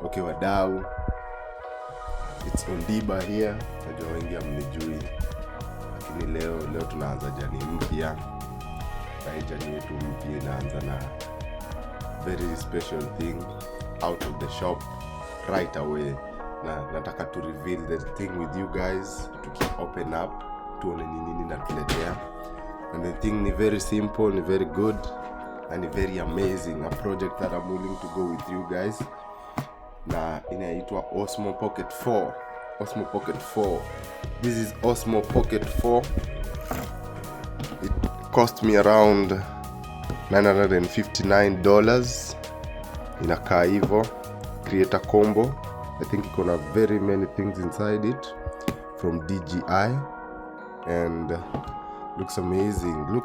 Okay wadau, it's Ondiba here. Najua wengi hamnijui, lakini leo tunaanza jani mpya. Na jani yetu mpya inaanza na very special thing out of the shop right away. Na nataka to reveal the thing with you guys, to open up, tuone nini natuletea. And the thing ni very simple, ni very good, and very amazing. A project that I'm willing to go with you guys. Na inaitwa Osmo Pocket 4. Osmo Pocket 4. This is Osmo Pocket 4. It cost me around $959. Inakaa hivyo. Create a combo. I think iko na very many things inside it from DJI, and looks amazing.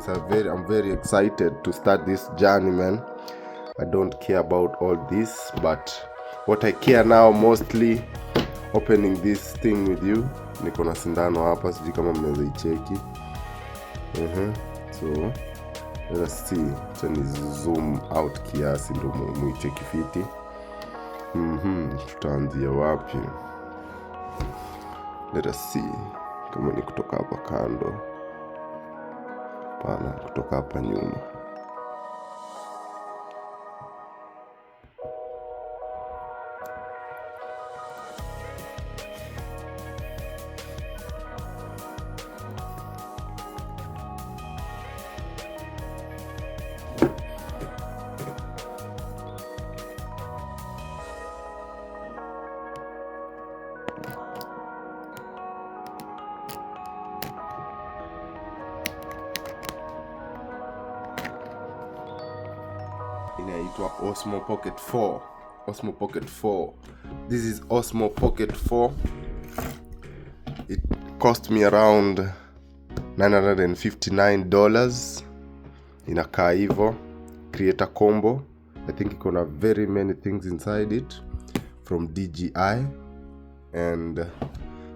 So I'm very excited to start this journey, man. I don't care about all this, but what I care now mostly, opening this thing with you. Niko na sindano hapa, sijui kama mnaweza icheki. So let's see. Tani zoom out kiasi ndo muicheki fiti. Tutaanzia wapi? Let us see. Kama ni kutoka hapa kando, pana kutoka hapa nyuma. Inaitwa Osmo Pocket 4. Osmo Pocket 4. This is Osmo Pocket 4. It cost me around $959. Inakaa hivyo. Create a combo. I think iko na very many things inside it from DJI, and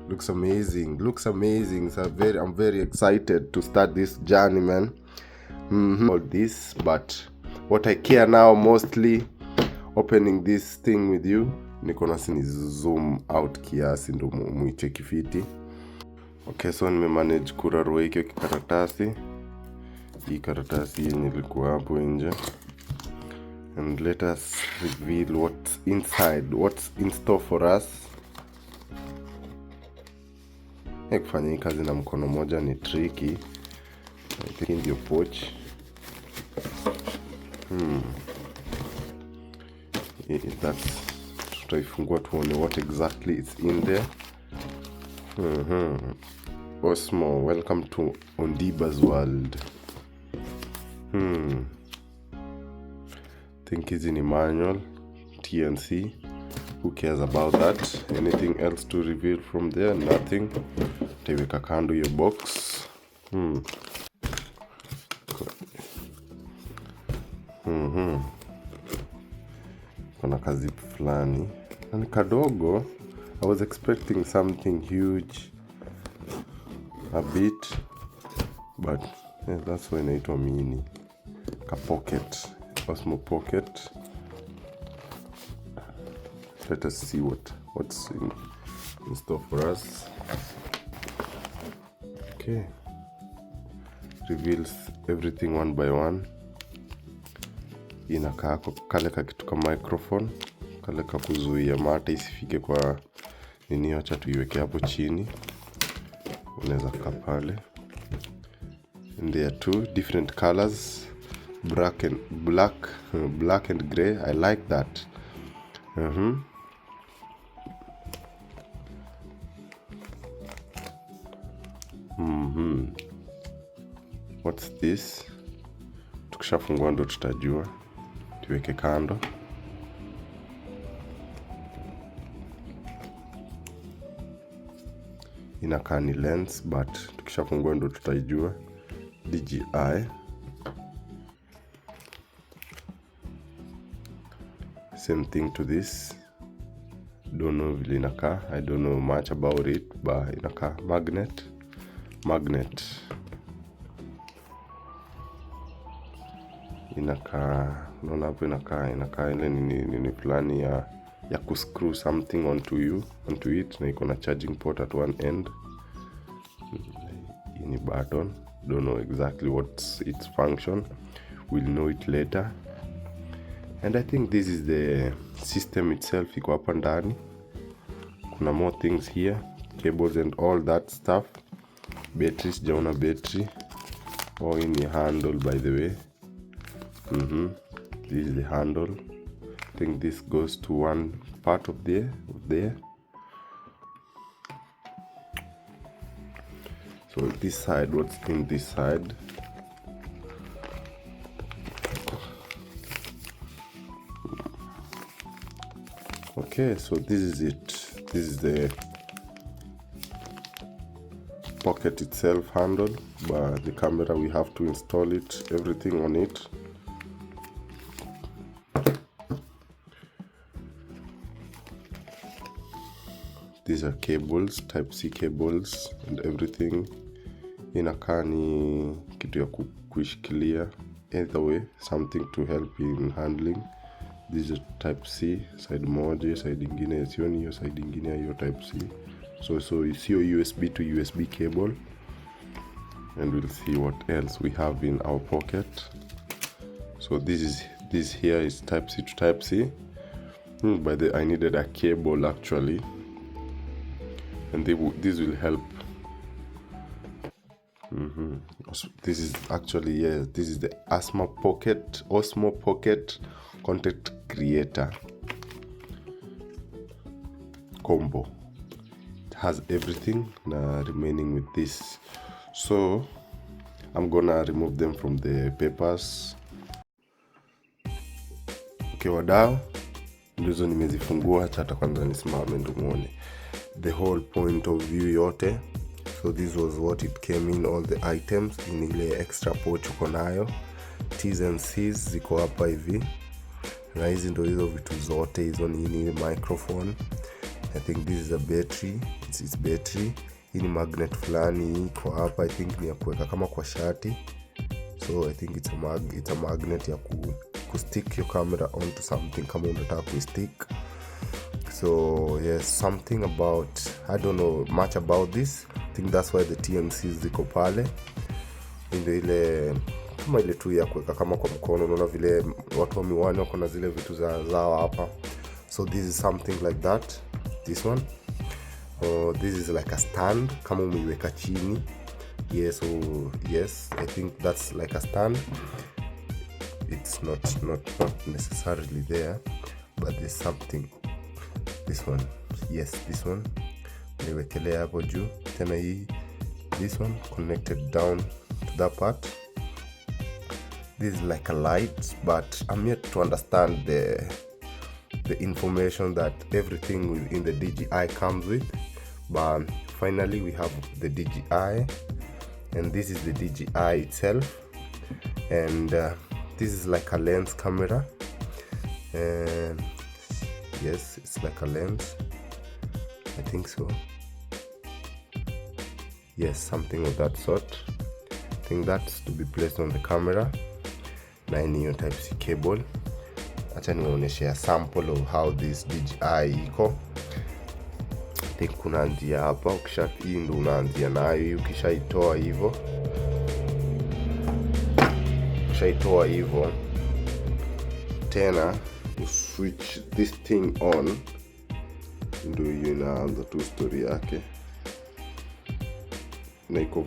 looks amazing. So I'm very excited to start this journey, man. All this, but what I care now mostly, opening this thing with you. Niko na sini zoom out kiasi ndo muicheki fiti. Okay, so nimemanage kurarua hiki kikaratasi. Hii karatasi yenye ilikuwa hapo nje. And let us reveal what's inside, what's in store for us. Kufanya hii kazi na mkono moja ni tricky. I think in your pouch. That's tutaifungua tuone what exactly is in there. Osmo, welcome to Ondiba's world. Think is in a manual, TNC. Who cares about that? Anything else to reveal from there? Nothing. Teweka kando your box. Kuna kazi fulani na ni kadogo. I was expecting something huge a bit, but yeah, that's why inaitwa mini. Ka pocket, Osmo Pocket. Let us see what's in store for us. Okay, reveals everything one by one. Inakaa kale ka kitu ka microphone, kale ka kuzuia mate isifike kwa nini. Acha tuiweke hapo chini, unaweza kaa pale. And there are two different colors, black and gray. I like that. What's this? Tukishafungua ndo tutajua. Tuweke kando. Inakaa ni lens, but tukishafungua ndo tutajua. DJI. Same thing to this. Don't know vile inakaa. I don't know much about it, but inakaa magnet. Inakaa Unaona hapo inakaa ile nini fulani ya kuscrew something onto it, na iko na charging port at one end. Ini button, don't know exactly what's its function, we'll know it later. And I think this is the system itself, iko hapa ndani. Kuna more things here, cables and all that stuff. Battery, sijaona battery. Oh, in the handle, by the way. This is the handle. I think this goes to one part of there. So this side, what's in this side? Okay, so this is it. This is the pocket itself handle, but the camera, we have to install it, everything on it. These are cables, type C cables and everything. Inakaa ni kitu ya kuishikilia, either way, something to help in handling. This is type C, side moja, side ingine sioni hiyo, side ingine hiyo type C. So sio USB to USB cable. And we'll see what else we have in our pocket. So this here is type C to type C. By the I needed a cable actually, and this will help. This is actually, this is the Osmo Pocket content creator combo. It has everything remaining with this. So I'm gonna remove them from the papers. Okay, wadau, ndizo nimezifungua. Hata kwanza nisimame ndo muone the whole point of view yote. So this was what it came in, all the items in ile extra pouch uko nayo. T's and C's ziko hapa hivi, na hizi ndo hizo vitu zote. Hizo ni microphone. I think this is a battery, it's battery. Hii ni magnet fulani iko hapa, I think ni ya kuweka kama kwa shati. So I think it's a magnet ya stick your camera onto something kama unataka kustick. So yes, something about, I don't know much about this. I think that's why the TMCs ziko pale. Ndio ile kama ile tu ya kuweka kama kwa mkono. Unaona vile watu wa miwani wako na zile vitu zao hapa. So this is something like that. This one. This is like a stand kama umeiweka chini. Yes, so yes, I think that's like a stand. It's not necessarily there, but there's something. This one, yes, this one niwekelea hapo juu. Tena hii, this one connected down to that part. This is like a light, but I'm yet to understand the information that everything within the DJI comes with. But finally we have the DJI, and this is the DJI itself. And this is like a lens camera. Yes, it's like a lens, I think so. Yes, something of that sort. I think that's to be placed on the camera. Na hiyo type C cable. Acha niwaonyeshe sample of how this DJI iko. I think kuna njia hapa, hii ndo unaanzia nayo. Ukishaitoa hivyo, tena switch this thing on, ndio hiyo inaanza tu story yake. Na iko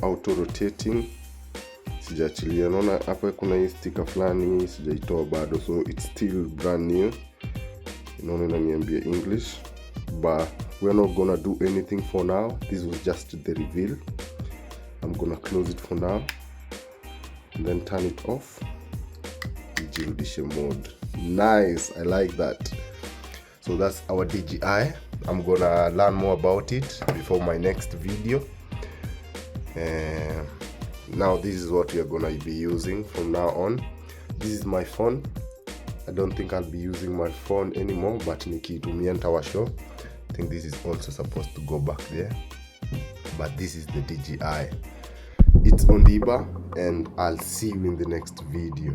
auto rotating. Sijaachilia, naona hapa kuna hii sticker fulani sijaitoa bado, so it's still brand new. Naona inaniambia English, but we're not gonna do anything for now. This was just the reveal. I'm gonna close it for now and then turn it off. Jirudishe mode. Nice, I like that. So that's our DJI. I'm gonna learn more about it before my next video. Now this is what we are gonna be using from now on. This is my phone. I don't think I'll be using my phone anymore, but nikitumia nitawashow. I think this is also supposed to go back there, but this is the DJI. It's on Diba, and I'll see you in the next video.